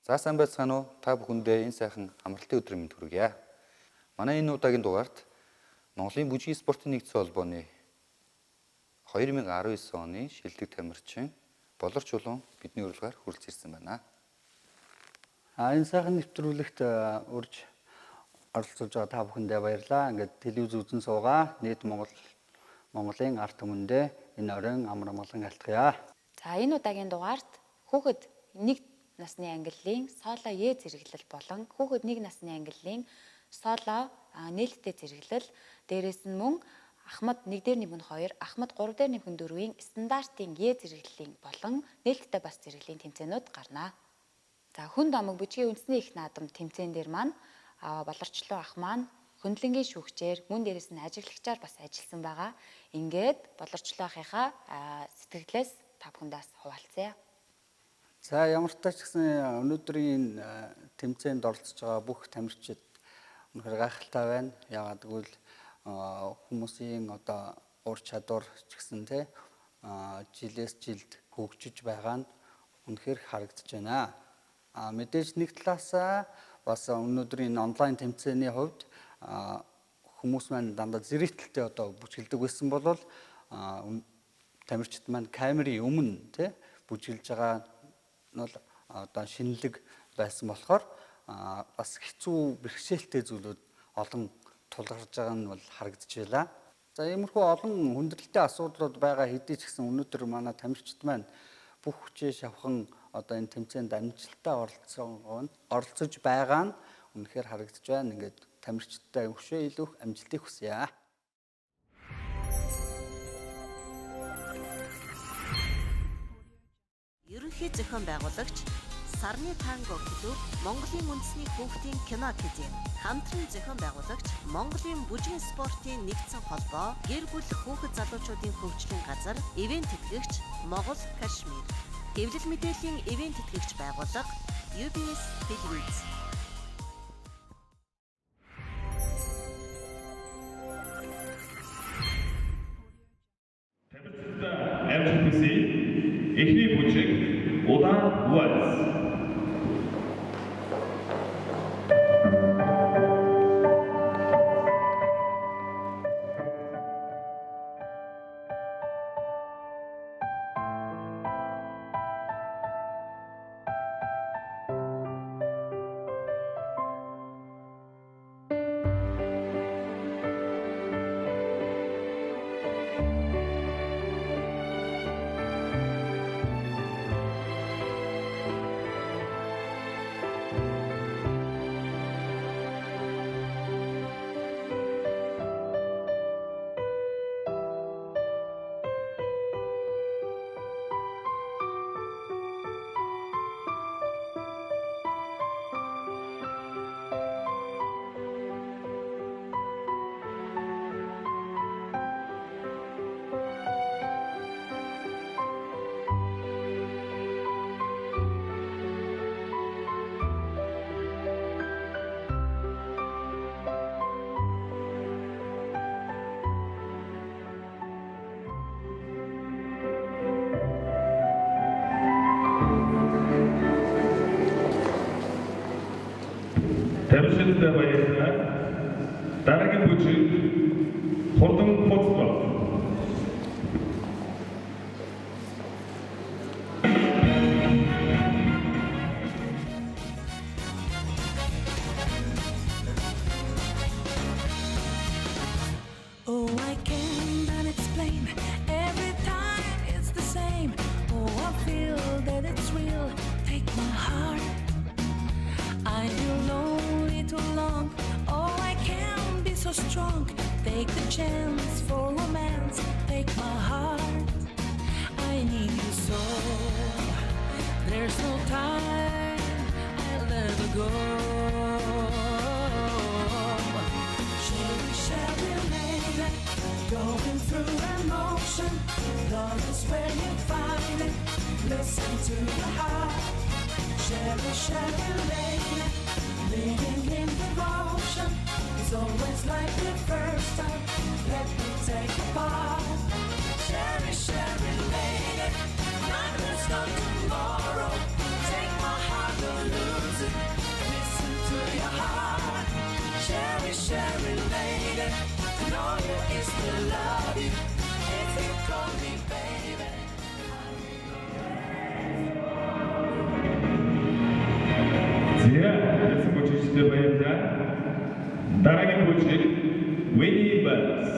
За сайн байцгаана уу? Та бүхэндээ энэ сайхан амралтын өдрийн мэнд хүргье. Манай энэ удаагийн дугаарт Монголын бүжгийн спортын нэгдсэн холбооны 2019 оны шилдэг тамирчин Болор Чулуун бидний урилгаар хүрэлцэн ирсэн байна. Энэ сайхан нэвтрүүлэгт урьж оролцож байгаа та бүхэндээ баярлалаа. Ингээд телевиз үзэн суугаа. Нийт Монголын ард түмэндээ энэ оройн амар амгалан алтгая. За энэ удаагийн дугаарт хүүхэд 1 насны ангиллын соло Е зэрэглэл болон хүүхэд 1 насны ангиллын соло нээлттэй зэрэглэл, дээрээс нь мөн Ахмад 1-2, Ахмад 3-4-ийн стандартын Е зэрэглэлийн болон нээлттэй бас зэрэглэлийн тэмцээнүүд гарнаа. За хүн домог бүжгийн үндэсний их наадам тэмцээн дээр маань Болорчлоо ах маань хөндлөнгийн шүүгчээр мөн дээрээс нь ажиглагчаар бас ажилласан байгаа. Ингээд Болорчлоо ахыхаа сэтгэлээс та бүхэндээс хуваалцъя. За ямар ч тач гэсэн өнөөдрийн тэмцээнд оролцож байгаа бүх тамирчид үнэхээр гайхалтай байна. Яагаад гэвэл хүмүүсийн одоо ур чадвар ч гэсэн жилээс жилд хөгжиж байгаа нь үнэхээр харагдаж байна. Мэдээж нэг талаасаа бас өнөөдрийн онлайн тэмцээний хувьд хүмүүс маань дандаа зэрэгтэлтэй одоо бүжгэлдэг байсан бол тамирчид маань камерын өмнө бүжгэлж байгаа нь бол одоо шинэлэг байсан болохоор бас хэцүү бэрхшээлтэй зүйлүүд олон тулгарч байгаа нь бол харагдаж байна. За иймэрхүү олон хүндрэлтэй асуудлууд байгаа хэдий ч гэсэн өнөөдөр манай тамирчид маань бүх хүчээ шавхан одоо энэ тэмцээнд амжилттай оролцож байгаа нь үнэхээр харагдаж байна. Ингээд тамирчидтай өшөө илүү амжилтыг хүсье. Ерөнхий зохион байгуулагч Сарны танго клуб, Монголын үндэсний хүүхдийн кино академи, хамтран зохион байгуулагч Монголын бүжгийн спортын нэгдсэн холбоо, гэр бүл хүүхэд залуучуудын хөгжлийн газар, ивент тэтгэгч Монгол Кашмир, хэвлэл мэдээллийн ивент тэтгэгч байгууллага UBS телевиз. Эхний бүжиг удаан вальс. Тамирчидтай баярлалаа. Дараагийн бүжиг хурдан футбол. Oh, I cannot explain. Every time it's the same. Oh, I feel that it's real. Take my heart. I feel lonely too long. Oh, I can't be so strong. Take the chance for romance. Take my heart. I need you so. There's no time. I'll never go. Sherry, lady, going through emotion. Love is where you find it. Listen to the heart. Sherry, lady, living in devotion. It's always like the first time. Let me take a part. Sherry, lady, night will start tomorrow. Take my heart, don't lose. love you as you call me baby. За ясан бүжигчтэй баярлалаа. Дараагийн бүжиг Winnie Bells.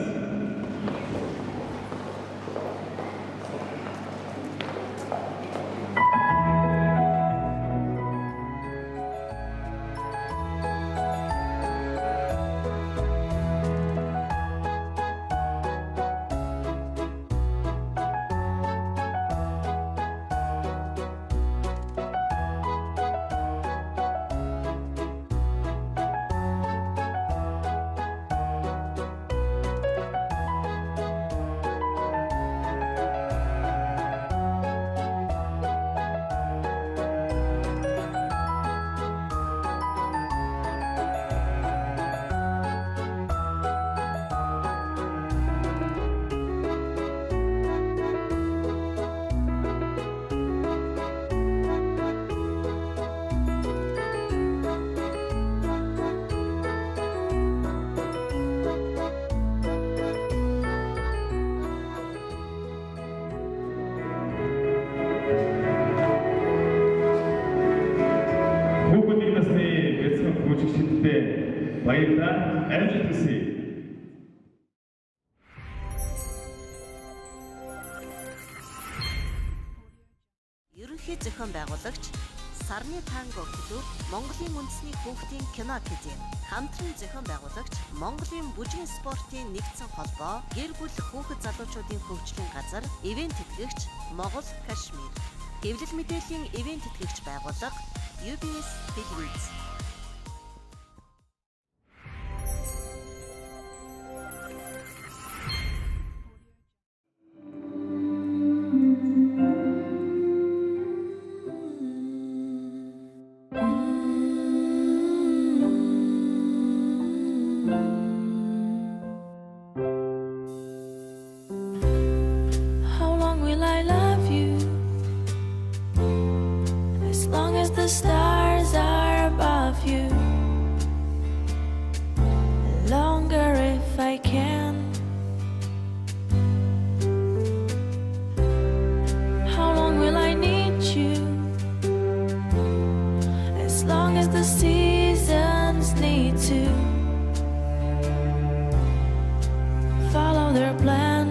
Хүүхдийн насны бяцхан бүжигчдтэй баярлалаа. Амжилт хүсье. Ерөнхий зохион байгуулагч Сарны танго клуб, Монголын үндэсний хүүхдийн кино академи, хамтран зохион байгуулагч Монголын бүжгийн спортын нэгдсэн холбоо, гэр бүл хүүхэд залуучуудын хөгжлийн газар, ивент тэтгэгч Монгол Кашмир, хэвлэл мэдээллийн ивент тэтгэгч байгууллага UBS Televiz. How long will I love you? As long as the stars are above you. Longer if I can. How long will I need you? As long as the seasons need to follow their plan.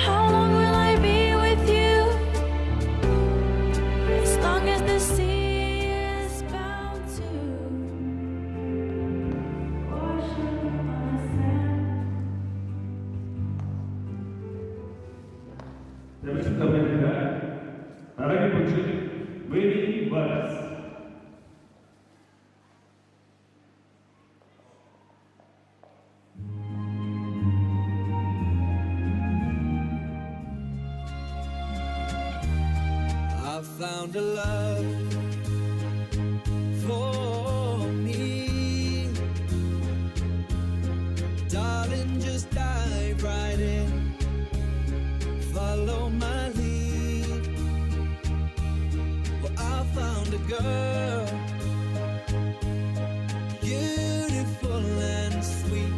How long will I be with you? As long as the sea is bound to wash up on the sand. Амжилттай баярлалаа. Дараагийн бүжиг Winnie Bells. I found a love for me. Darling, just dive right in. Follow my lead. Well, I found a girl, beautiful and sweet.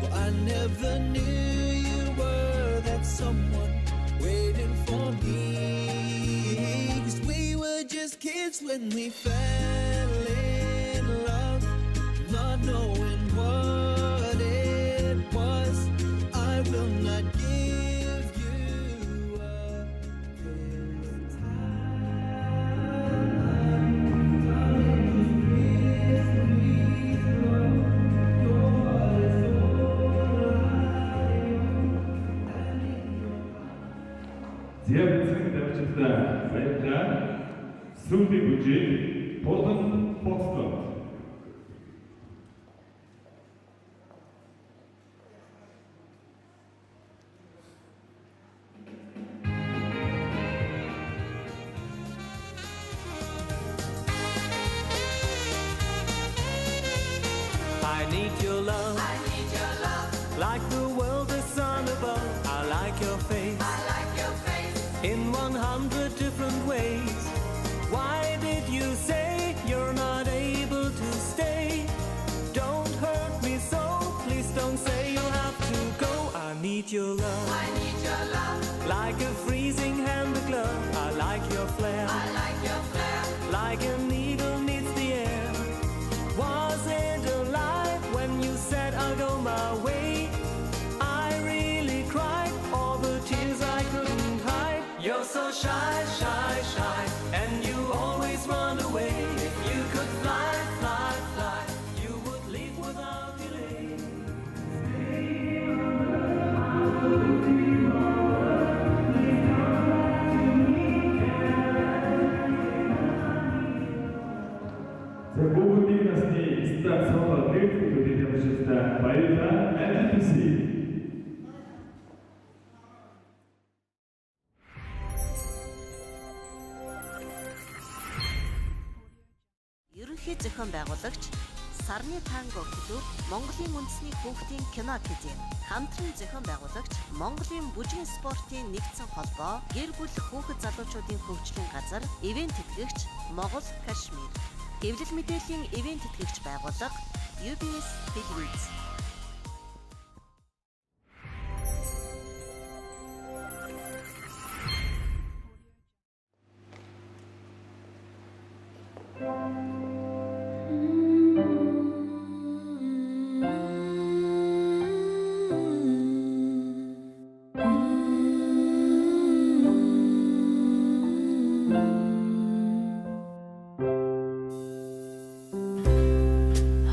Well, I never knew you were that someone waiting for me. 'Cause we were just kids when we fell in love, not knowing what it was. I will not give you up this Зэвцэг давчилаа баярлалаа. Сүүлийн бүжиг Болон Foxtrot. I need your love. Like the world, the sun above. I like your face. In 100 different ways. Why did you say you're not able to stay? Like a freezing hand glove, I like your flair. Like an eagle needs the air. Was it a lie when you said I'll go my way? I really cried, all the tears I couldn't hide. You're so shy, shy, shy, and you always run away. If you could fly, fly, fly, you would leave without delay. 자, 고군님 나스니 스타 서버 헬프 교대 대표셨다 바이올라 NGPC. Ерөнхий зохион байгуулагч Сарны танго клуб, Монголын үндэсний хүүхдийн кино академи, хамтран зохион байгуулагч Монголын бүжгийн спортын нэгдсэн холбоо, гэр бүл хүүхэд залуучуудын хөгжлийн газар, ивент тэтгэгч Могол Кашмир. Хэвлэл мэдээллийн ивент тэтгэгч байгууллага UBS Televiz.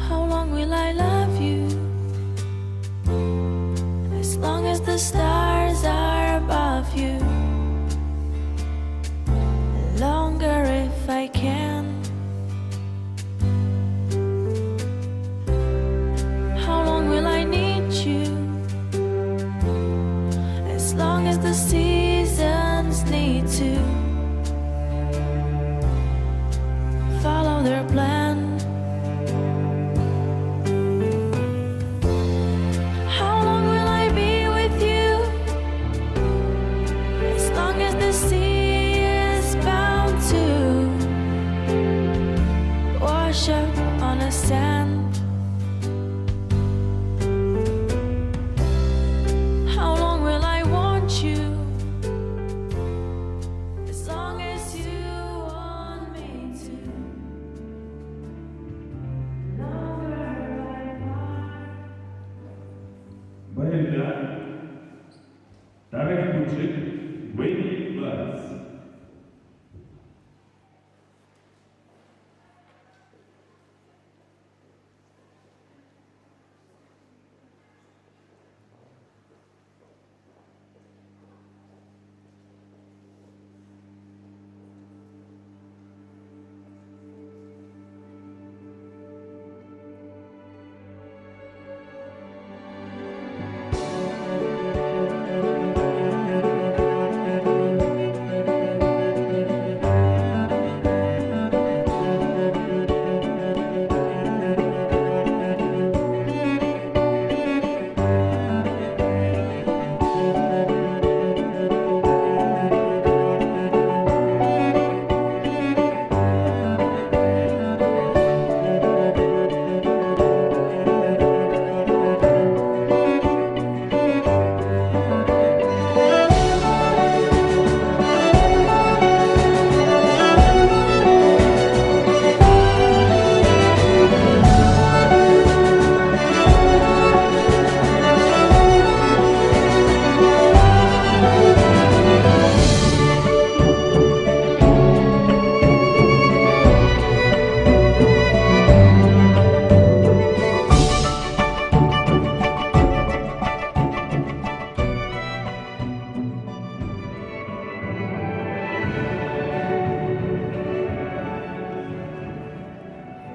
How long will I love you? As long as the stars are above you. Longer if I can. How long will I need you? As long as the seasons need to follow their plan. How long will I be with you? As long as the sea is bound to wash up on a sand. How long will I want you? As long as you want me to. 바이올라 다른 부직 웨이니 바스.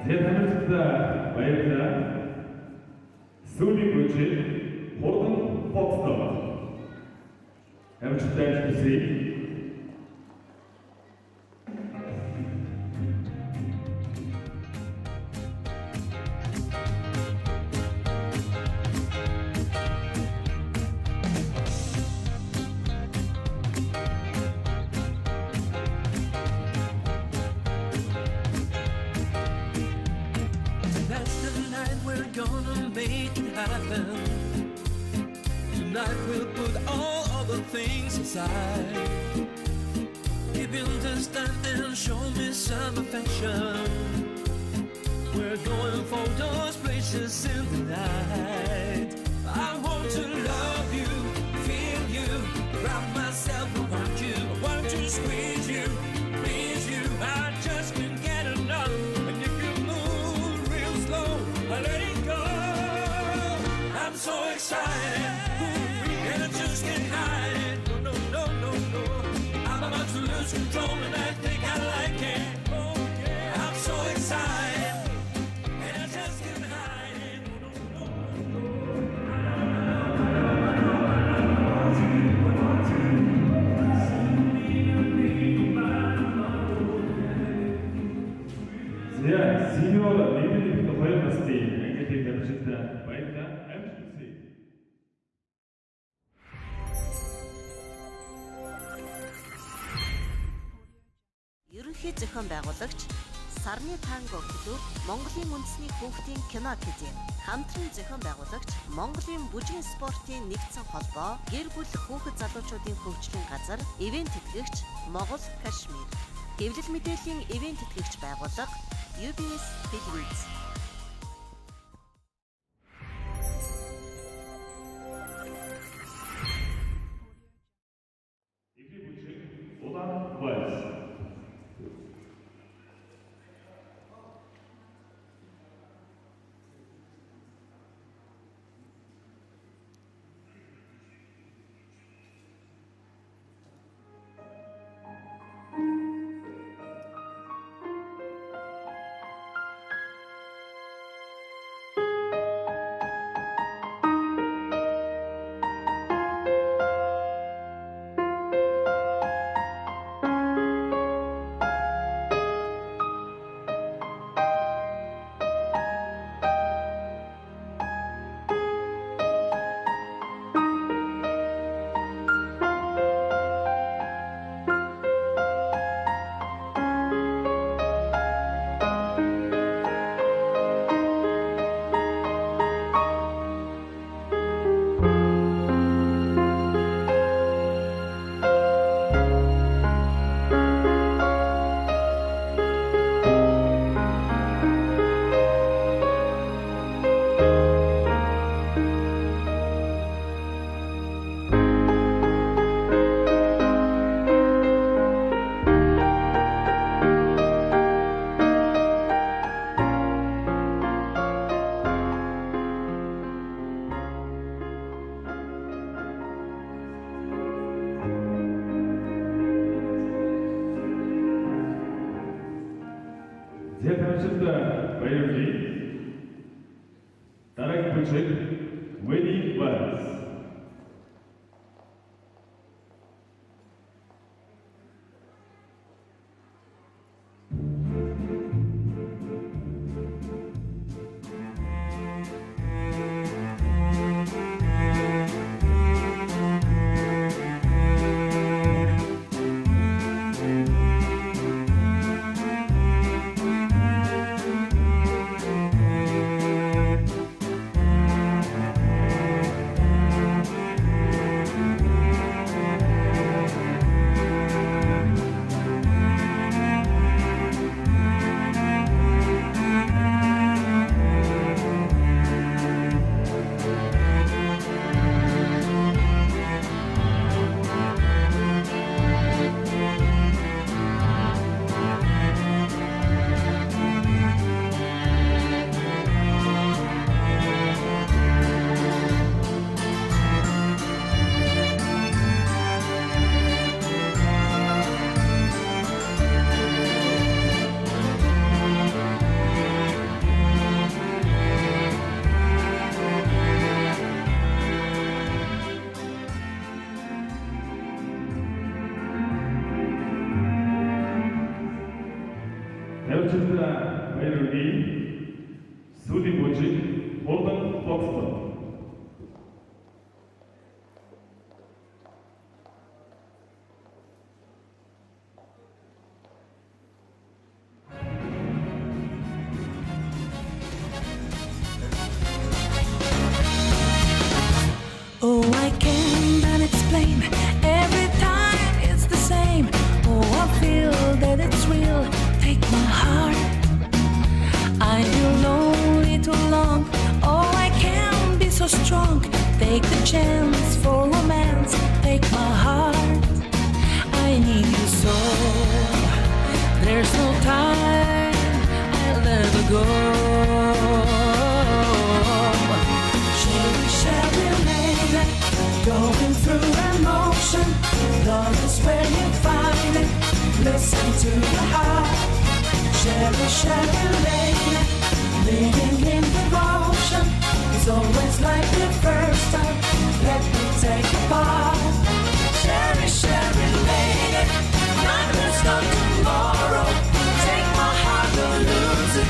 대단했습니다. 바이올라 수비 부직 호든 폭스터. Amateur NGPC. Tonight's the night we're gonna make it happen. Tonight we'll put all of the things inside. Keep you understand and show me some affection. We're going for those places in the night. I want to love you, feel you, wrap myself around you. I want to squeeze you, please you. I just can't get enough. And if you move real slow, I let it go. I'm so excited, and I just can't hide it. No, no, no, no, no. I'm about to lose control, and I think I like it. Oh, yeah. I'm so excited, and I just can't hide it. No, no, no, no. За синьор Лидийн хоёр насны англи дамжигтай баярлалаа. Амжилт хүсье. Ерөнхий зохион байгуулагч Сарны танго клуб, Монголын үндэсний хүүхдийн кино академи, хамтран зохион байгуулагч Монголын бүжгийн спортын нэгдсэн холбоо, гэр бүл хүүхэд залуучуудын хөгжлийн газар, ивент тэтгэгч Монгол Кашмир, хэвлэл мэдээллийн ивент тэтгэгч байгууллага UBS Philippines. Эври бүжиг улаан вальс. Зэт хамшилт баярлалаа. Дараагийн бүжиг Wedding Vals. Амжилт баярлалаа. Сүүлийн бүжиг Golden Foxtrot. Oh, I cannot explain take the chance for romance. Take my heart, I need you so. There's no time, I'll never go. Sherry, Sherry lady, going through emotion. Love is where you find it. Listen to your heart. Sherry, Sherry lady, living in devotion. It's always like the first time. Let me take a part. Sherry, Sherry lady, not there's no tomorrow. Take my heart, don't lose it.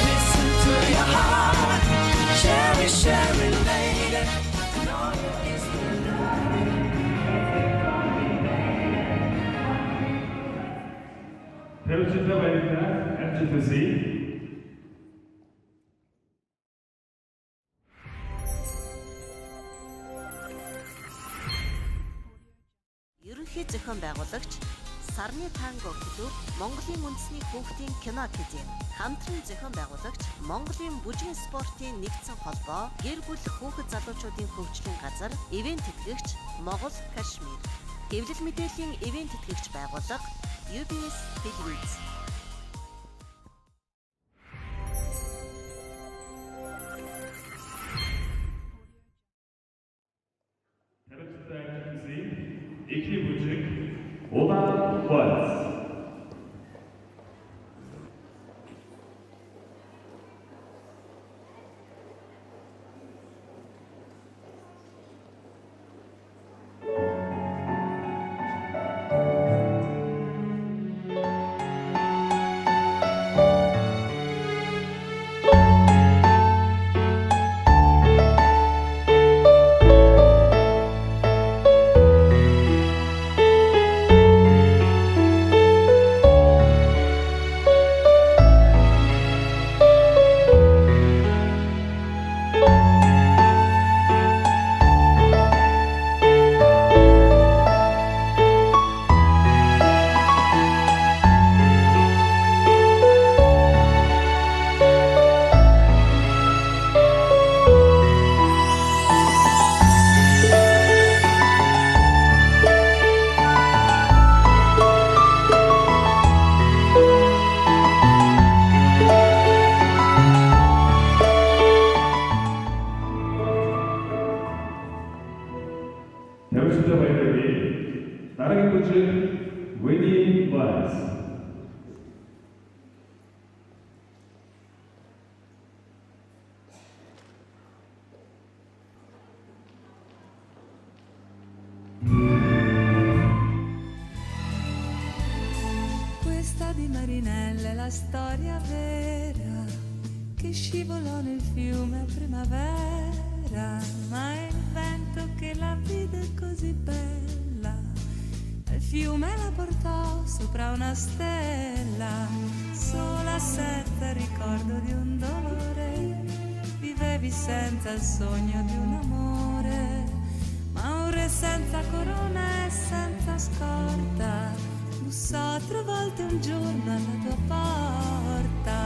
Listen to your heart. Sherry, Sherry lady, know it's the love. 배우신다 말입니다. 안주드세요. Ерөнхий зохион байгуулагч Сарны танго клуб Монголын үндэсний хүүхдийн кино академи, хамтран зохион байгуулагч Монголын бүжгийн спортын нэгдсэн холбоо, гэр бүл хүүхэд залуучуудын хөгжлийн газар, ивент тэтгэгч Монгол Кашмир, хэвлэл мэдээллийн ивент тэтгэгч байгууллага UBS Philippines. 배우신다 안주드세요. 이키 부직 오만 원스. 배우신다 말입니다. 나랑의 부직 위니 원스. Questa di Marinella è la storia vera che scivolò nel fiume a primavera, ma è il vento che la vide così bella. Il fiume la portò sopra una stella, sola senza ricordo di un dolore. Vivevi senza il sogno di un amore, ma un re senza corona e senza scorta bussò 3 volte un giorno alla tua porta.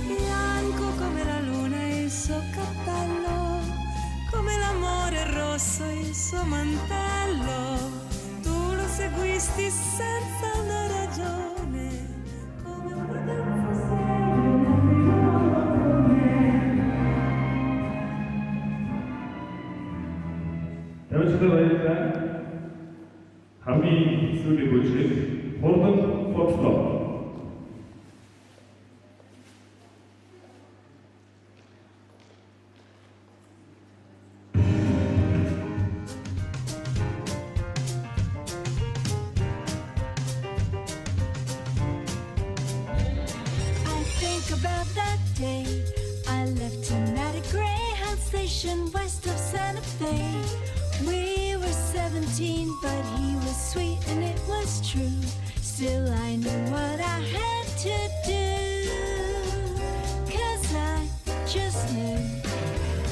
Bianco come la luna e il suo cappello, come l'amore rosso e il suo mantello. Tu lo seguisti senza una ragione, come un ragazzo serio nel 배우신다 말입니다. 감히 소리 부직 호르몬 폭스톱. about that day I left him at a Greyhound station west of Santa Fe. We were 17, but he was sweet and it was true. Still I knew what I had to do, 'cause I just knew.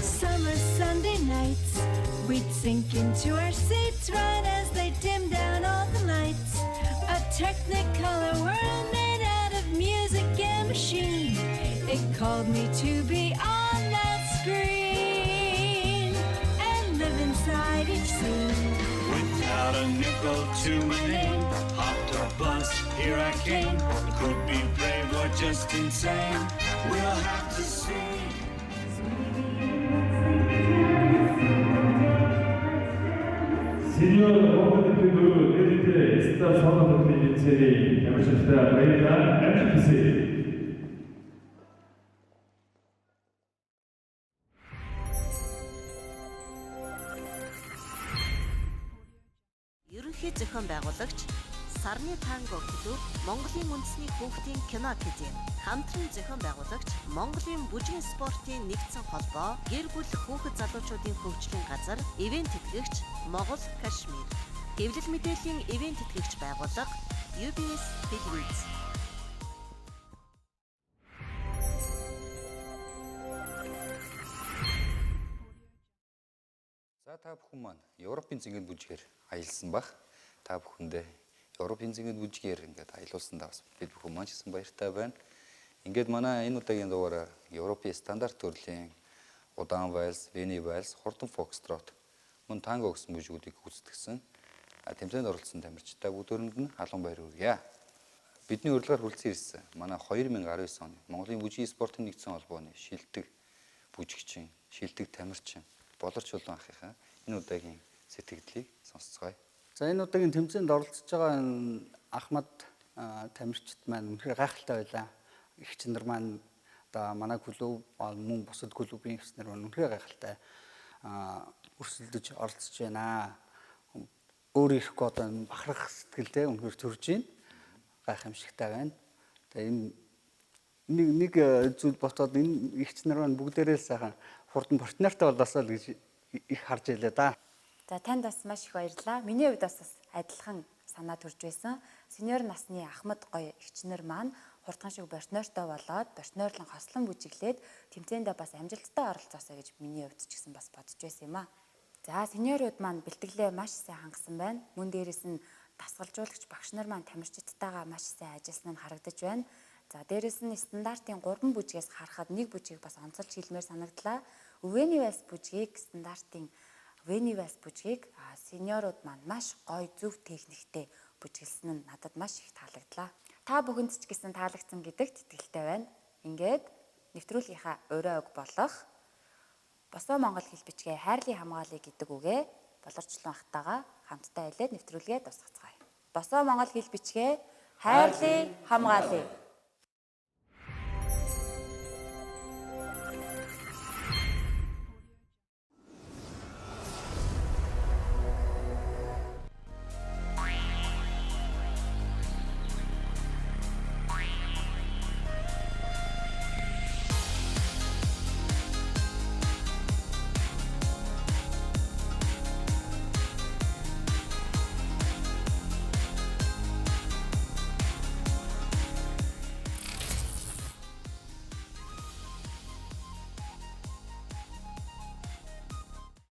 Summer Sunday nights, we'd sink into our seats right as they dimmed down all the lights. A Technicolor world made out of music and machine. It called me to be on that screen. a nickel to my name. Hopped a bus, here I came. Could be brave or just insane. We'll have to see. Senior Olympic Elite Star Sonata Series Ямашта Баярлалаа. MGC. Ерөнхий зохион байгуулагч Сарны танго клуб, Монголын үндэсний хүүхдийн кино академи, хамтран зохион байгуулагч Монголын бүжгийн спортын нэгдсэн холбоо, гэр бүл хүүхэд залуучуудын хөгжлийн газар, ивент тэтгэгч Монгол Кашмир, хэвлэл мэдээллийн ивент тэтгэгч байгууллага UBS Philippines. За та бүхэн маань Европын зингэнд бүжгээр аялсан бах. Та бүхэндээ Европын зингэнд бүжгээр ингээд аялуулсандаа бас бид бүхэн маань ч гэсэн баяртай байна. Ингээд манай энэ удаагийн дугаараар Европын стандарт төрлийн удаан вальс, вени вальс, хурдан фокстрот, мөн танго гэсэн бүжгүүдийг гүйцэтгэсэн тэмцээнд оролцсон тамирчтай бүгд өрөнд нь халуун баяр хүргье. Бидний урилгаар хүрэлцэн ирсэн манай 2019 оны Монголын бүжгийн спортын нэгдсэн холбооны шилдэг бүжигчин, шилдэг тамирчин Болорч Чулуун ахыхаа энэ удаагийн сэтгэлдлийг сонсцгоё. За энэ удаагийн тэмцээнд оролцож байгаа Ахмад тамирчид маань үнэхээр гайхалтай байлаа. Игч нар маань одоо манай клуб мөн бусад клубын игч нар маань үнэхээр гайхалтай өрсөлдөж оролцож байна. Өөр ирэхгүй одоо бахарх сэтгэлтэй үнэхээр төрж байна. Гайхамшигтай байна. Тэгээ энэ нэг зүйл ботоод энэ игч нар маань бүгдээрээ сайхан хурдан партнертай болоосоо л гэж их харж ялээ да. За танд бас маш их баярлалаа. Миний хувьд бас адилхан санаа төрж байсан. Сеньор насны Ахмад гоё игчнэр маань хурдхан шиг партнертой болоод партнерлон хослон бүжиглээд тэмцээндээ бас амжилттай оролцоосоо гэж миний хувьд ч гэсэн бас бодож байсан юм а. За сеньорууд маань бэлтгэлээ маш сайн хангасан байна. Мөн дээрэс нь дасгалжуулагч багш нар маань тамирчидтайгаа маш сайн ажилласан нь харагдаж байна. За дээрэс нь стандартын 3 бүжгээс харахад нэг бүжгийг бас онцолж хэлмээр санагдлаа. Вени вальс бүжгийг стандартын Вени вальс бүжгийг сеньорууд маань маш гоё зөв техниктэй бүжиглсэн нь надад маш их таалагдлаа. Та бүхэнд ч гэсэн таалагдсан гэдэгт итгэлтэй байна. Ингээд нэвтрүүлгийнхаа өрөө өг болох Босоо Монгол хэл бичгээ хайрлын хамгаалъя гэдэг үгээ Болорчлон ахтайгаа хамтдаа хэлээд нэвтрүүлгээ дуусгацгаая. Босоо Монгол хэл бичгээ хайрлын хамгаалъя.